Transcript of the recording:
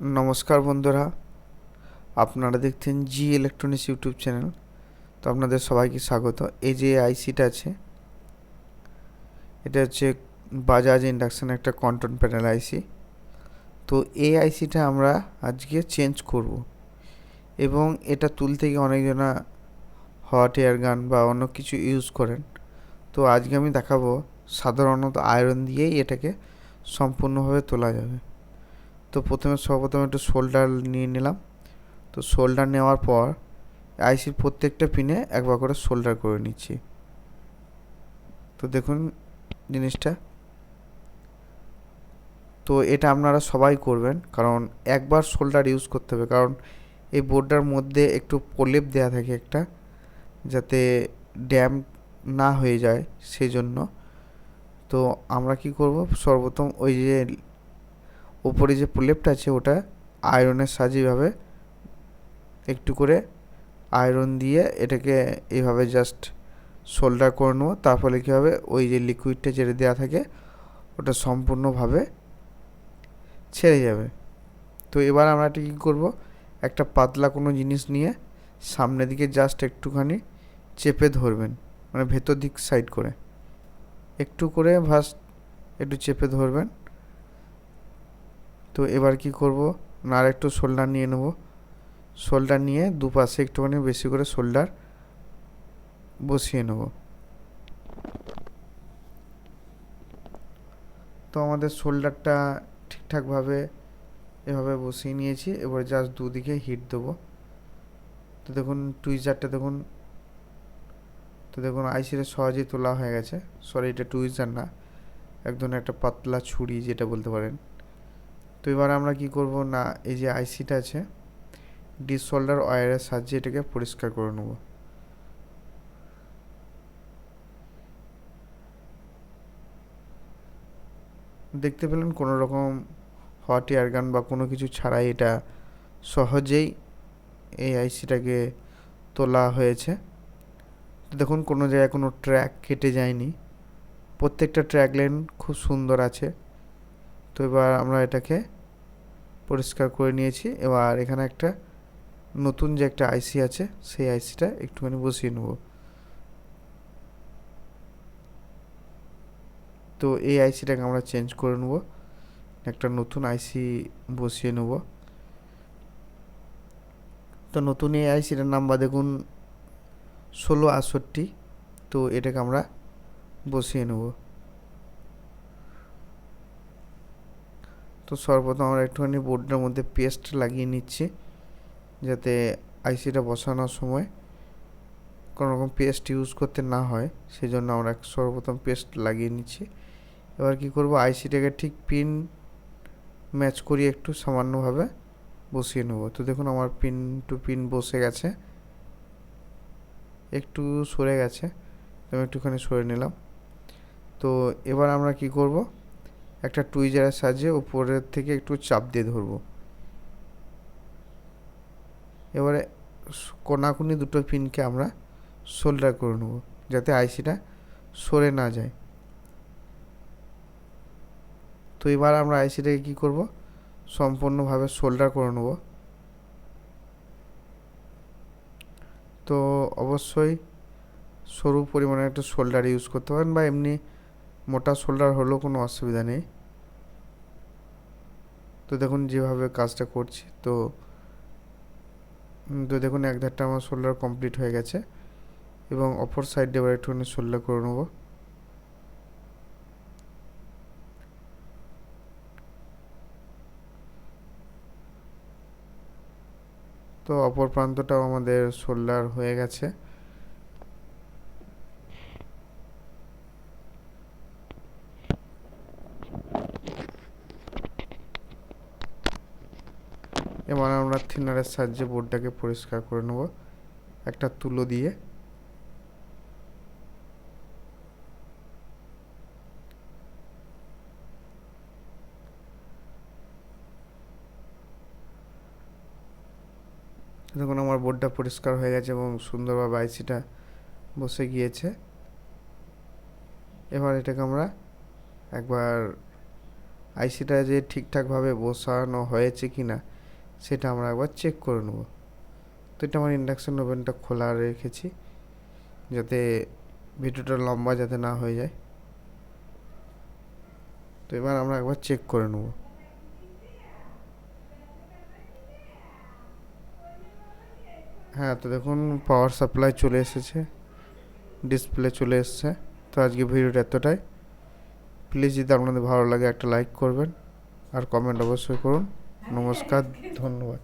নমস্কার বন্ধুরা, আপনারা দেখছেন জি ইলেকট্রনিক্স ইউটিউব চ্যানেল। তো আপনাদের সবাইকে স্বাগত। এই যে আইসিটা আছে, এটা হচ্ছে বাজাজ ইন্ডাকশন একটা কন্ট্রোল প্যানেল আইসি। তো এই আইসিটা আমরা আজকে চেঞ্জ করব, এবং এটা তুলতে গিয়ে অনেকজনা হট এয়ার গান বা অন্য কিছু ইউজ করেন। তো আজকে আমি দেখাবো সাধারণত আয়রন দিয়েই এটাকে সম্পূর্ণভাবে তোলা যাবে। তো সর্বপ্রথমে একটু শোল্ডার নিয়ে নিলাম। তো শোল্ডার নেওয়ার পর আইসির প্রত্যেকটা পিনে একবার করে সোল্ডার করে নিচ্ছি। তো দেখুন জিনিসটা, তো এটা আপনারা সবাই করবেন, কারণ একবার সোল্ডার ইউজ করতে হবে, কারণ এই বোর্ডটার মধ্যে একটু প্রলেপ দেওয়া থাকে একটা, যাতে ড্যাম্প না হয়ে যায় সেই জন্য। তো আমরা কি করব, সর্বপ্রথম ওই যে উপরে যে প্রলেপটা আছে ওটা আয়রনের সাহায্যে একটু করে আয়রন দিয়ে এটাকে এইভাবে জাস্ট সোল্ডার করে নেবো। তার ফলে কী হবে, ওই যে লিকুইডটা যেটা দেওয়া থাকে ওটা সম্পূর্ণভাবে ছেড়ে যাবে। তো এবার আমরা এটা কী করবো, একটা পাতলা কোনো জিনিস নিয়ে সামনের দিকে জাস্ট একটুখানি চেপে ধরবেন, মানে ভেতর দিক সাইড করে একটু করে একটু চেপে ধরবেন। তো এবার কি করব না, আর একটু শোল্ডার নিয়ে নেব। শোল্ডার নিয়ে দুপাশে একটুখানি বেশি করে শোল্ডার বসিয়ে নেব। তো আমাদের শোল্ডারটা ঠিকঠাকভাবে এভাবে বসিয়ে নিয়েছি। এবার জাস্ট দুদিকে হিট দেবো। তো দেখুন টুইজারটা দেখুন, তো দেখুন আইসিটা সহজেই তোলা হয়ে গেছে। সরি, এটা টুইজার না, একদম একটা পাতলা ছুরি যেটা বলতে পারেন। তো এবার আমরা কি করব না, এই যে আইসিটা আছে ডিস শোল্ডার ওয়্যারের সাহায্যে এটাকে পরিষ্কার করে নেব। দেখতে পেলেন কোনো রকম হট এয়ার গান বা কোনো কিছু ছাড়াই এটা সহজেই এই আইসিটাকে তোলা হয়েছে। দেখুন কোনো জায়গায় কোনো ট্র্যাক কেটে যায়নি, প্রত্যেকটা ট্র্যাক লাইন খুব সুন্দর আছে। তো এবার আমরা এটাকে পরিষ্কার করে নিয়েছি। এবার এখানে একটা নতুন যে একটা আইসি আছে সেই আইসিটা একটুখানি বসিয়ে নেব। তো এই আইসিটাকে আমরা চেঞ্জ করে নেব, একটা নতুন আইসি বসিয়ে নেব। তো নতুন এই আইসিটার নাম্বার দেখুন 1668। তো এটাকে আমরা বসিয়ে নেব। তো সর্বপ্রথম আমরা একটুখানি বোর্ডের মধ্যে পেস্ট লাগিয়ে নিচ্ছি, যাতে আইসিটা বসানোর সময় কোনো রকম পেস্ট ইউজ করতে না হয়, সেই জন্য আমরা সর্বপ্রথম পেস্ট লাগিয়ে নিচ্ছি। এবার কি করব, আইসিটাকে ঠিক পিন ম্যাচ করিয়ে একটু সামান্যভাবে বসিয়ে নেব। তো দেখুন আমার পিন টু পিন বসে গেছে, একটু সরে গেছে, আমি একটুখানি সরে নিলাম। তো এবার আমরা কি করব, একটা টুইজারের সাহায্যে উপরের থেকে একটু চাপ দিয়ে ধরবো। এবারে কোনাকুনি দুটো পিনকে আমরা সোল্ডার করে নেব, যাতে আইসিটা সরে না যায়। তো এবার আমরা আইসিটাকে কী করব, সম্পূর্ণভাবে সোল্ডার করে নেব। তো অবশ্যই সরু পরিমাণে একটা সোল্ডার ইউজ করতে পারেন, বা এমনি মোটা সোল্ডার হলেও কোনো অসুবিধা নেই। তো দেখুন যেভাবে কাজটা করছি, তো দেখুন এক ধারটা আমার সোল্ডার কমপ্লিট হয়ে গেছে, এবং অপর সাইডে এবার একটুখানি সোল্ডার করে নেব। তো অপর প্রান্তটাও আমাদের সোল্ডার হয়ে গেছে। এবার আমরা থিনারের সাহায্যে বোর্ডটাকে পরিষ্কার করে নেব একটা তুলো দিয়ে। দেখুন আমার বোর্ডটা পরিষ্কার হয়ে গেছে এবং সুন্দরভাবে আইসিটা বসে গিয়েছে। এবার এটাকে আমরা একবার আইসিটা যে ঠিকঠাকভাবে বসানো হয়েছে কি না সেটা আমরা একবার চেক করে নেব। তো এটা আমার ইন্ডাকশন ওভেনটা খোলা রেখেছি যাতে ভিডিওটা লম্বা যাতে না হয়ে যায়। তো এবার আমরা একবার চেক করে নেব। হ্যাঁ, তো দেখুন পাওয়ার সাপ্লাই চলে এসেছে, ডিসপ্লে চলে এসেছে। তো আজকে ভিডিওটা এতটাই। প্লিজ যদি আপনাদের ভালো লাগে একটা লাইক করবেন আর কমেন্ট অবশ্যই করুন। নমস্কার, ধন্যবাদ।